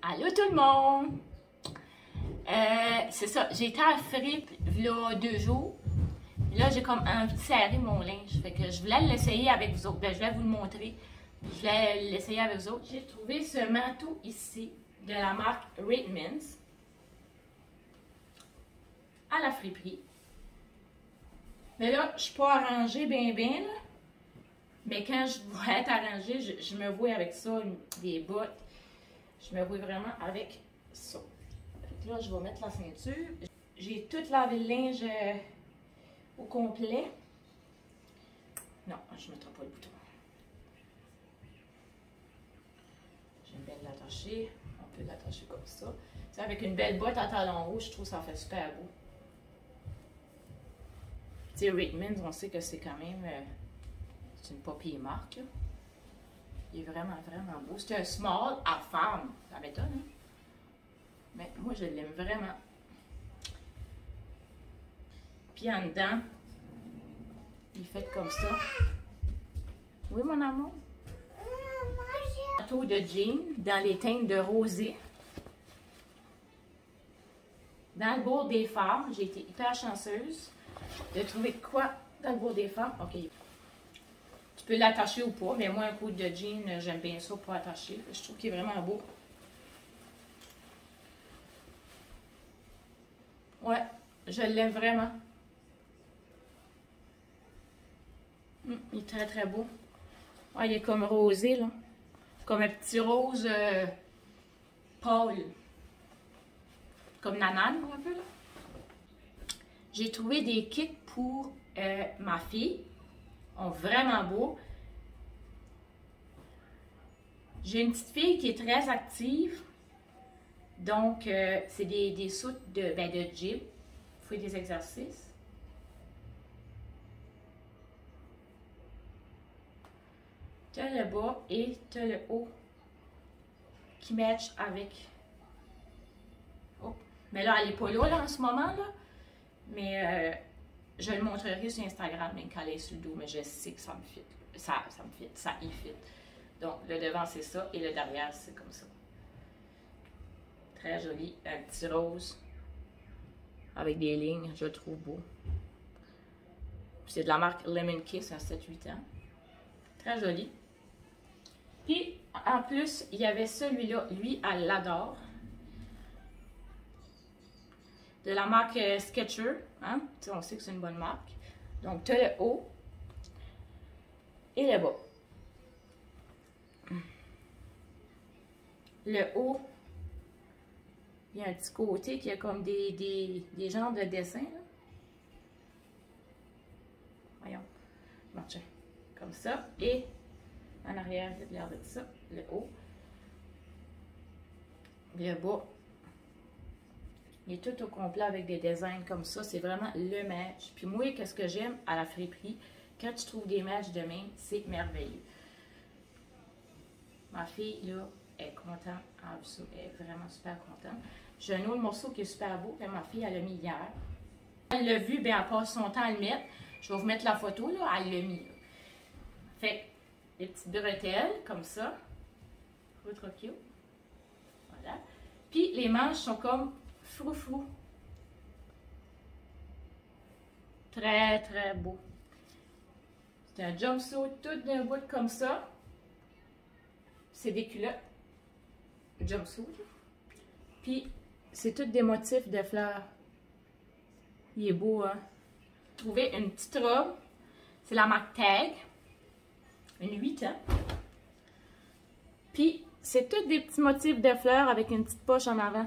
Allô tout le monde! C'est ça, j'ai été à Fripp il y a 2 jours. Là, j'ai comme envie de serrer mon linge. Fait que je voulais l'essayer avec vous autres. Ben, je voulais vous le montrer. Je voulais l'essayer avec vous autres. J'ai trouvé ce manteau ici de la marque Reitmans à la friperie. Mais là, je suis pas arrangée bien là. Mais quand je vais être arrangée, je me vois avec ça, des bottes. Je me vois vraiment avec ça. Fait que là, je vais mettre la ceinture. J'ai tout lavé le linge au complet. Non, je ne mettrai pas le bouton. J'aime bien l'attacher. On peut l'attacher comme ça. T'sais, avec une belle botte à talons hauts, je trouve que ça fait super beau. Tu sais, Reitmans, on sait que c'est quand même c'est une pas pire marque. Là. Il est vraiment, vraiment beau. C'est un small à femme. Ça m'étonne, hein? Mais moi, je l'aime vraiment. Puis en dedans, il est fait comme ça. Oui, mon amour? Un manteau de jean dans les teintes de rosé. Dans le bourg des femmes, j'ai été hyper chanceuse de trouver quoi dans le bourg des femmes. OK. Tu peux l'attacher ou pas, mais moi, un coup de jean, j'aime bien ça pour attacher. Je trouve qu'il est vraiment beau. Ouais, je l'aime vraiment. Il est très, très beau. Ouais, il est comme rosé, là. Comme un petit rose pâle. Comme Nanane, un peu, là. J'ai trouvé des kits pour ma fille. Ils sont vraiment beaux. J'ai une petite fille qui est très active. Donc, c'est des soutes de gym. Il faut des exercices. Tu as le bas et tu as le haut qui match avec. Oh. Mais là, elle n'est pas là, en ce moment, là. Mais je le montrerai sur Instagram, même quand elle est sur le dos. Mais je sais que ça me fit. Ça me fit, ça y fit. Donc, le devant, c'est ça. Et le derrière, c'est comme ça. Très joli. Un petit rose avec des lignes. Je le trouve beau. C'est de la marque Lemon Kiss à 7-8 ans. Très joli. Puis, en plus, il y avait celui-là. Lui, elle l'adore. De la marque Skechers. Hein? On sait que c'est une bonne marque. Donc, tu as le haut et le bas. Le haut, il y a un petit côté qui a comme des genres de dessins. Là. Voyons. Bon, tiens. Comme ça. Et en arrière, regardez ça. Le haut. Le bas. Il est tout au complet avec des designs comme ça. C'est vraiment le match. Puis moi, qu'est-ce que j'aime à la friperie? Quand tu trouves des matchs de même, c'est merveilleux. Ma fille, là, est contente. Ah, ça, elle est vraiment super contente. J'ai un autre morceau qui est super beau que ma fille, elle l'a mis hier. Elle l'a vu, bien, elle passe son temps à le mettre. Je vais vous mettre la photo, là. Elle l'a mis, là. Fait des petites bretelles, comme ça. Trop cute. Voilà. Puis, les manches sont comme frou-frou. Très, très beau. C'est un jumpsuit tout d'un bout comme ça. C'est des culottes. Jumpsuit. Puis, c'est tous des motifs de fleurs. Il est beau, hein? J'ai trouvé une petite robe. C'est la marque Tag. Une 8 ans. Puis, c'est tous des petits motifs de fleurs avec une petite poche en avant.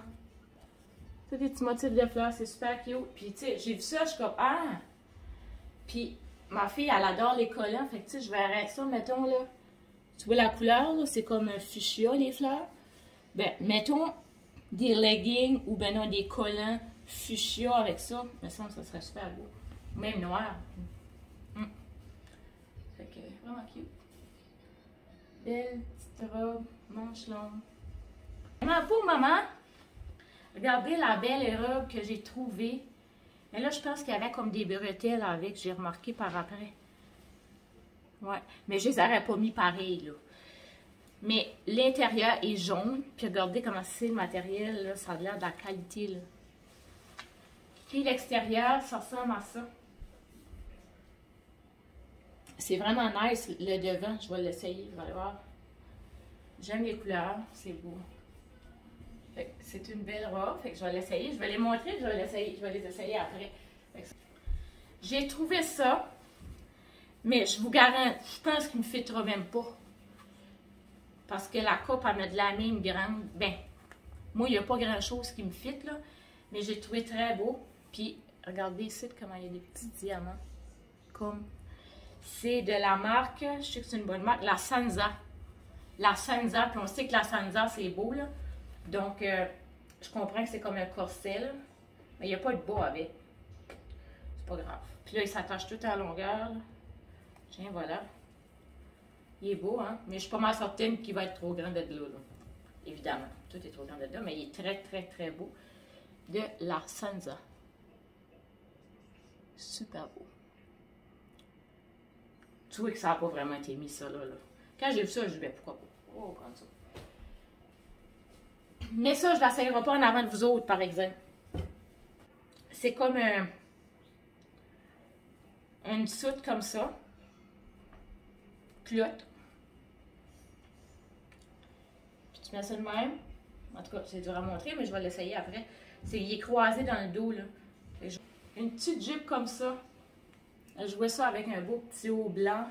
Tous des petits motifs de fleurs, c'est super cute. Puis, tu sais, j'ai vu ça, je suis comme, ah! Puis, ma fille, elle adore les collants. Fait que, tu sais, je verrais ça, mettons, là. Tu vois la couleur, là? C'est comme un fuchsia, les fleurs. Ben, mettons des leggings ou ben non, des collants fuchsia avec ça. Me semble que ça serait super beau. Même noir. Fait que, vraiment cute. Belle petite robe, manche longue. Vraiment beau, maman! Regardez la belle robe que j'ai trouvée. Mais là, je pense qu'il y avait comme des bretelles avec, j'ai remarqué par après. Ouais, mais je les aurais pas mis pareil, là. Mais l'intérieur est jaune. Puis regardez comment c'est le matériel. Là, ça a l'air de la qualité. Là. Puis l'extérieur, ça ressemble à ça. C'est vraiment nice. Le devant, je vais l'essayer. Vous allez voir. J'aime les couleurs. C'est beau. C'est une belle robe. Fait que je vais l'essayer. Je vais les montrer. Je vais les essayer après. J'ai trouvé ça. Mais je vous garantis, je pense qu'il ne me fitera même pas. Parce que la coupe, elle a de la même grande. Ben, moi, il n'y a pas grand-chose qui me fit, là. Mais j'ai trouvé très beau. Puis, regardez ici comment il y a des petits diamants. Comme. C'est de la marque, je sais que c'est une bonne marque, la Sansa. La Sansa, puis on sait que la Sansa, c'est beau, là. Donc, je comprends que c'est comme un corset, là. Mais il n'y a pas de bas avec. C'est pas grave. Puis là, il s'attache tout à longueur, là. Tiens, voilà. Il est beau, hein? Mais je suis pas mal certaine qu'il va être trop grand d'être là, là. Évidemment. Tout est trop grand d'être là, mais il est très, très, très beau. De la Sansa. Super beau. Tu vois que ça n'a pas vraiment été mis, ça, là. Quand j'ai vu ça, je dis, ben, pourquoi pas? Oh, prendre ça. Mais ça, je ne l'essayerai pas en avant de vous autres, par exemple. C'est comme une soute comme ça. Culotte. Puis tu mets ça de même. En tout cas, c'est dur à montrer, mais je vais l'essayer après. Il est croisé dans le dos, là. Une petite jupe comme ça. Je jouais ça avec un beau petit haut blanc.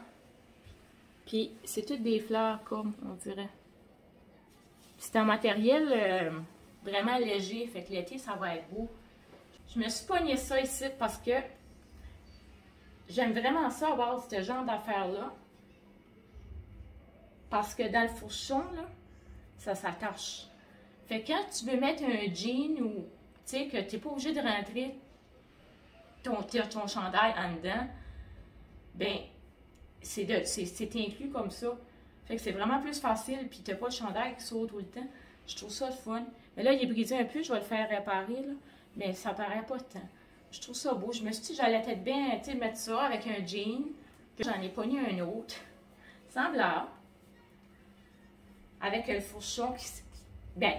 Puis c'est toutes des fleurs, comme on dirait. C'est un matériel vraiment léger. Fait que l'été, ça va être beau. Je me suis pogné ça ici parce que j'aime vraiment ça avoir ce genre d'affaires-là. Parce que dans le fourchon, là, ça s'attache. Fait que quand tu veux mettre un jean ou, tu sais, que tu n'es pas obligé de rentrer ton chandail en dedans, ben, c'est inclus comme ça. Fait que c'est vraiment plus facile, puis tu n'as pas le chandail qui saute tout le temps. Je trouve ça le fun. Mais là, il est brisé un peu, je vais le faire réparer, là, mais ça paraît pas tant. Je trouve ça beau. Je me suis dit, j'allais peut-être bien, tu sais, mettre ça avec un jean. J'en ai pogné un autre, semblable. Avec le fourchon qui... Ben,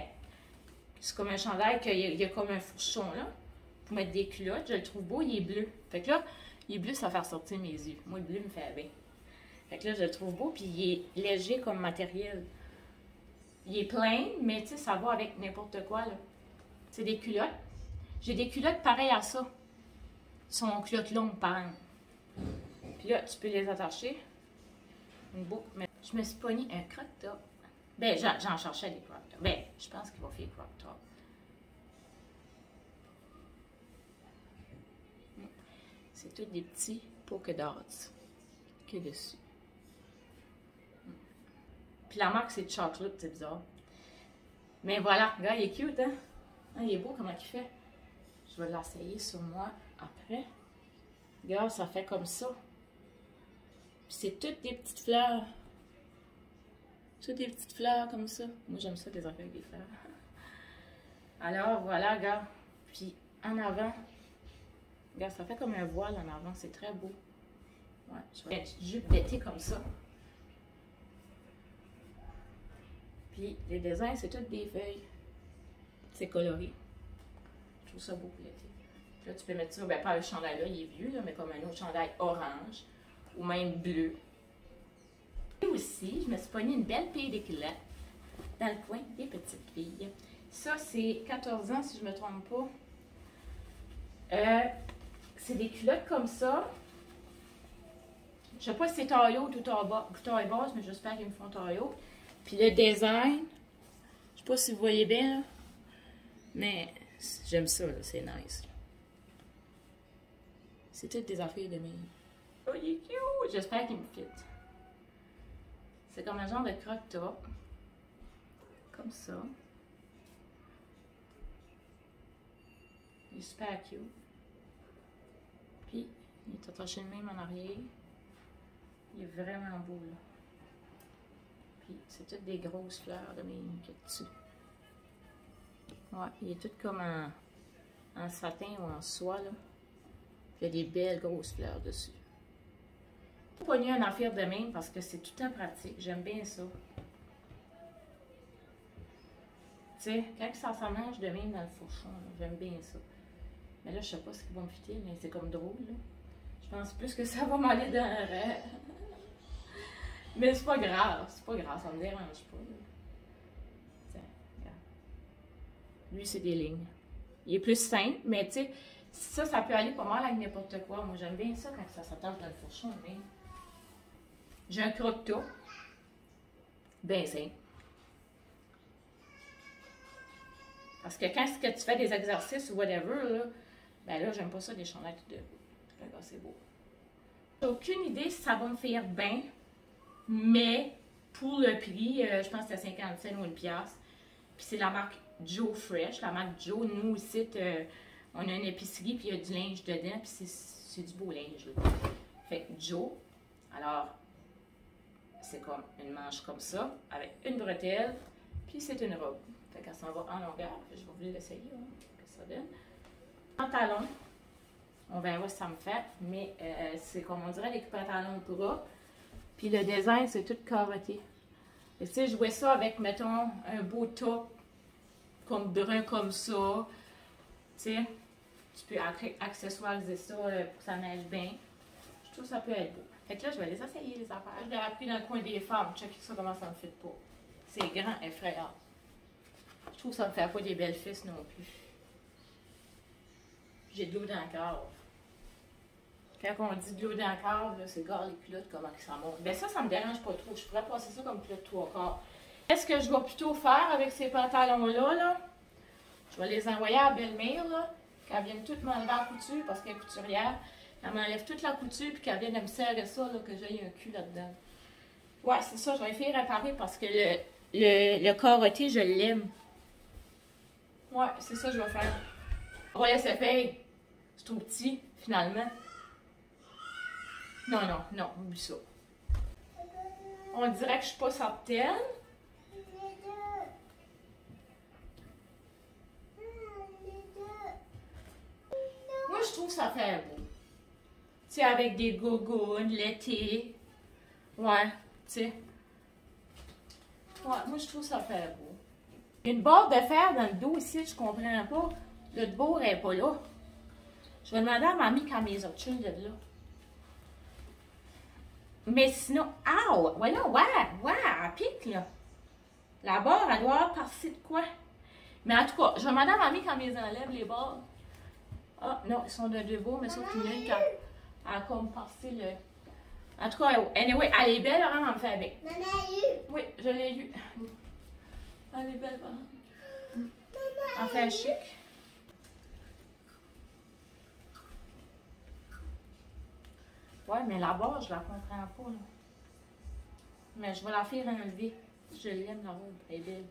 c'est comme un chandail qu'il y a comme un fourchon, là. Pour mettre des culottes. Je le trouve beau, il est bleu. Fait que là, il est bleu, ça va faire sortir mes yeux. Moi, le bleu me fait bien. Fait que là, je le trouve beau, puis il est léger comme matériel. Il est plein, mais tu sais, ça va avec n'importe quoi, là. C'est des culottes. J'ai des culottes pareilles à ça. Ils sont culottes longues, pareil. Puis là, tu peux les attacher. Une boucle. Mais je me suis pogné un crop-top. Ben, j'en cherchais des crop-tops. Ben, je pense qu'il va faire crop-top. C'est tous des petits polka dots que dessus. Puis la marque, c'est Chocolate, c'est bizarre. Mais voilà, regarde, il est cute, hein? Il est beau, comment il fait. Je vais l'essayer sur moi après. Regarde, ça fait comme ça. Puis c'est toutes des petites fleurs. Toutes des petites fleurs comme ça. Moi, j'aime ça, des affaires avec des fleurs. Alors, voilà, regarde. Puis en avant, regarde, ça fait comme un voile en avant. C'est très beau. Ouais, je vais mettre une jupe d'été comme ça. Puis les dessins, c'est toutes des feuilles. C'est coloré. Je trouve ça beau pour l'été. Là, tu peux mettre ça, ben pas le chandail là, il est vieux, là, mais comme un autre chandail orange ou même bleu. Et aussi, je me suis pogné une belle paire de culottes dans le coin des petites filles. Ça, c'est 14 ans, si je ne me trompe pas. C'est des culottes comme ça. Je ne sais pas si c'est taille haute ou taille basse, mais j'espère qu'ils me font taille haute. Puis le design, je ne sais pas si vous voyez bien, là, mais j'aime ça, c'est nice. C'est toutes des affaires de mes... Oh, il est cute! J'espère qu'il me fit. C'est comme un genre de croque-top. Comme ça. Il est super cute. Puis, il est attaché le même en arrière. Il est vraiment beau, là. Puis, c'est toutes des grosses fleurs de même qu'il y a dessus. Ouais, il est tout comme en satin ou en soie, là. Puis, il y a des belles grosses fleurs dessus. Je vais pogner une affaire de même parce que c'est tout le temps pratique. J'aime bien ça. sais, quand ça s'en mange de même dans le fourchon, j'aime bien ça. Mais là, je sais pas ce qui va me fitter, mais c'est comme drôle, là. Je pense plus que ça va m'aller dans un rêve. Mais c'est pas grave, ça me dérange pas, là. Tiens, regarde. Lui, c'est des lignes. Il est plus simple, mais tu sais, ça peut aller pas mal avec n'importe quoi. Moi, j'aime bien ça quand ça s'attache dans le fourchon, mais... J'ai un croque-tout. Ben simple. Parce que quand tu fais des exercices ou whatever, là, ben là, j'aime pas ça, des chandails tout de... C'est beau. J'ai aucune idée si ça va me faire bien, mais pour le prix, je pense que c'est 50 cents ou une pièce. Puis c'est la marque Joe Fresh. La marque Joe, nous ici, on a une épicerie, puis il y a du linge dedans, puis c'est du beau linge, là. Fait que Joe, alors, c'est comme une manche comme ça, avec une bretelle, puis c'est une robe. Fait qu'elle s'en va en longueur. Je vais vous l'essayer, hein, que ça donne. Pantalon. On verra si ça me fait, mais c'est comme on dirait des pantalons de bras. Puis le design, c'est tout carotté. Et tu sais, je jouais ça avec, mettons, un beau top, comme brun comme ça. Tu sais, tu peux accessoiriser ça pour que ça neige bien. Je trouve que ça peut être beau. Fait que là, je vais les essayer, les affaires. Je l'ai appris dans le coin des femmes. Check ça, comment ça me fait pas. C'est grand, effrayant. Je trouve que ça me fait pas des belles fesses non plus. J'ai de l'eau dans le cœur. Quand on dit de l'eau dans le corps, c'est gare les culottes, comment ça monte. Ben ça me dérange pas trop. Je pourrais passer ça comme culotte 3/4. Qu'est-ce que je vais plutôt faire avec ces pantalons-là, là? Je vais les envoyer à la belle-mère, là, qu'elle vienne toute m'enlever la couture, parce qu'elle est couturière. Elle m'enlève toute la couture, puis qu'elle vienne me serrer ça, là, que j'ai un cul là-dedans. Ouais, c'est ça, je vais les faire réparer, parce que le carotté, je l'aime. Ouais, c'est ça que je vais faire. On va laisser faire. C'est trop petit, finalement. Non, oublie ça. On dirait que je suis pas certaine. Moi, je trouve que ça fait beau. Tu sais, avec des gougounes, l'été. Ouais, tu sais. Ouais, moi, je trouve que ça fait beau. Une barre de fer dans le dos ici, je comprends pas. Le bord n'est pas là. Je vais demander à mamie quand mes autres choses de là. Mais sinon, voilà, ouais, elle pique, là. La barre, elle doit avoir parti de quoi? Mais en tout cas, je vais demander à mamie quand elle enlève les barres. Ah, non, ils sont de debout, mais sauf qu'il y en a une qui a comme parti le... En tout cas, anyway, elle est belle, hein, elle me fait bien. Maman a eu. Oui, je l'ai eu. Elle est belle, hein. Elle fait chic. Ouais, mais la barre, je la comprends pas, là. Mais je vais la faire enlever. Je l'aime, la robe. Elle est belle.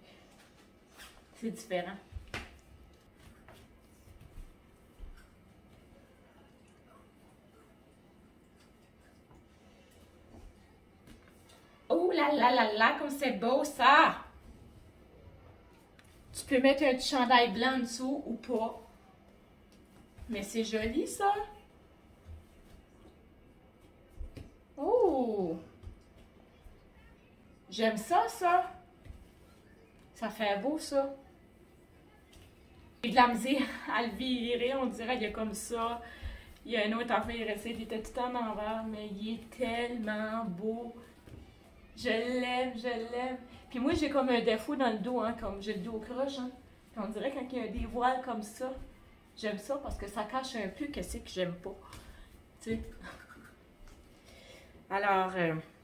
C'est différent. Oh là, comme c'est beau, ça! Tu peux mettre un petit chandail blanc en dessous ou pas. Mais c'est joli, ça! Oh! J'aime ça, ça! Ça fait beau, ça! J'ai de la misère à le virer, on dirait qu'il y a comme ça. Il y a une autre affaire ici, il était tout en envers, mais il est tellement beau! Je l'aime, je l'aime! Puis moi, j'ai comme un défaut dans le dos, hein, comme j'ai le dos croche, hein. Puis on dirait quand il y a des voiles comme ça, j'aime ça parce que ça cache un peu qu'est-ce que j'aime pas. Tu sais? Alors,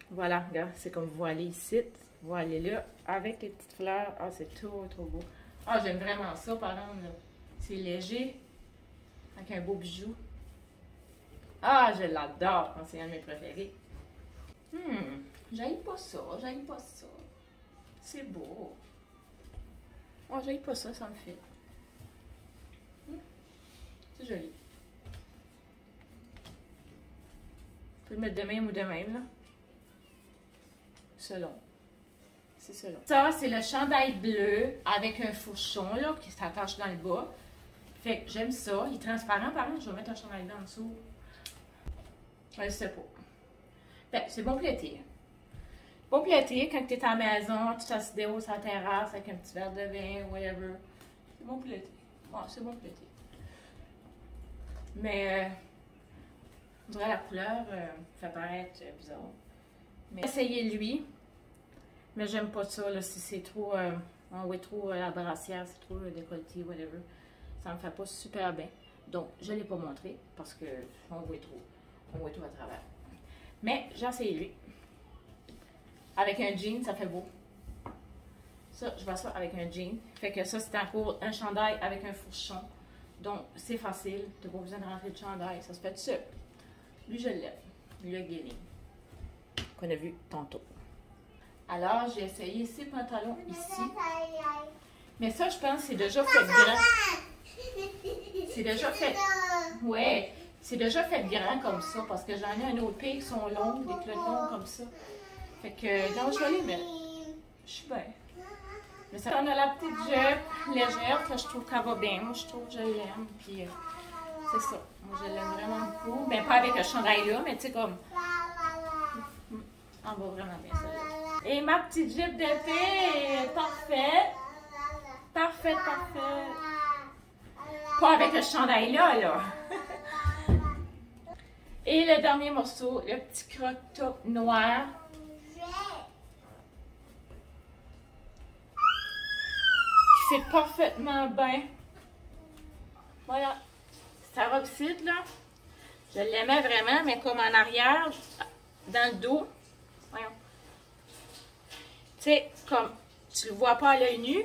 voilà, regarde, c'est comme voilé ici, voilé là, avec les petites fleurs. Ah, c'est trop, trop beau. Ah, j'aime vraiment ça, par exemple, là. C'est léger, avec un beau bijou. Ah, je l'adore, c'est un de mes préférés. J'aille pas ça, j'aille pas ça. C'est beau. Oh, j'aille pas ça, ça me fait. C'est joli. Tu peux le mettre de même ou de même, là. Selon. C'est selon. Ça, c'est le chandail bleu avec un fourchon, là, qui s'attache dans le bas. Fait que j'aime ça. Il est transparent, par contre. Je vais mettre un chandail blanc en dessous. Je sais pas. Ben, c'est bon pour l'été. Beau platé, quand tu es à la maison, tu t'assieds dehors sur la terrasse avec un petit verre de vin, whatever. C'est bon platé. Ouais, c'est bon platé. Mais, on dirait la couleur fait paraître bizarre. Mais essayez lui. Mais j'aime pas ça, là, si c'est trop, on voit trop la brassière, c'est trop décolleté, whatever. Ça me fait pas super bien. Donc, je l'ai pas montré parce que on voit tout à travers. Mais j'ai essayé lui. Avec un jean, ça fait beau. Ça, je vois ça avec un jean. Fait que ça, c'est encore un chandail avec un fourchon. Donc, c'est facile. Tu n'as pas besoin de rentrer de chandail. Ça se fait tout seul. Lui, je l'aime. Le Guéling. Qu'on a vu tantôt. Alors, j'ai essayé ces pantalons ici. Mais ça, je pense, c'est déjà fait grand. C'est déjà fait. Ouais. C'est déjà fait grand comme ça. Parce que j'en ai un autre paire qui sont longs, des culottes longues comme ça. Fait que, non, je vais les mettre. Je suis bien. Mais ça, on a la petite jupe légère que je trouve qu'elle va bien. Moi, je trouve que je l'aime. Puis, c'est ça. Moi, je l'aime vraiment beaucoup. Ben, pas avec le chandail là, mais tu sais, comme. On va vraiment bien, ça. Et ma petite jupe d'été est parfaite. Parfaite, parfaite. Pas avec le chandail là. Et le dernier morceau, le petit croc-top noir. Qui fait parfaitement bien. Voilà. Sa robe-cide, là. Je l'aimais vraiment, mais comme en arrière, dans le dos. Voyons. Tu sais, comme, tu le vois pas à l'œil nu,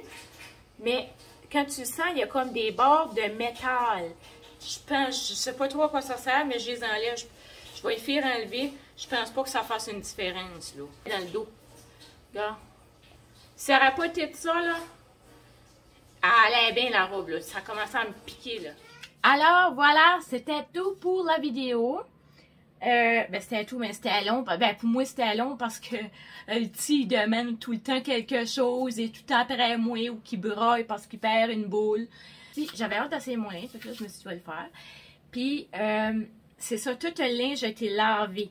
mais quand tu le sens, il y a comme des bords de métal. Je sais pas trop à quoi ça sert, mais je les enlève. Je vais les faire enlever. Je pense pas que ça fasse une différence, là. Dans le dos. Regarde. Si ça n'aurait pas été de ça, là, elle allait bien la robe, là. Ça commençait à me piquer, là. Alors, voilà, c'était tout pour la vidéo. Ben, c'était tout, mais c'était long. Ben, pour moi, c'était long parce que le petit, il demande tout le temps quelque chose et tout après moi ou qu'il broille parce qu'il perd une boule. J'avais hâte d'essayer mon linge, donc là, je me suis dit, je vais le faire. Puis, c'est ça, tout le linge a été lavé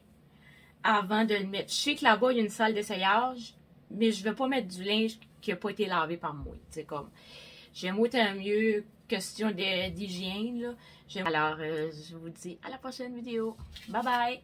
avant de le mettre. Je sais que là-bas, il y a une salle d'essayage, mais je ne vais pas mettre du linge qui n'a pas été lavé par moi. C'est comme, j'aime autant mieux, question d'hygiène, là. Alors, je vous dis à la prochaine vidéo. Bye bye!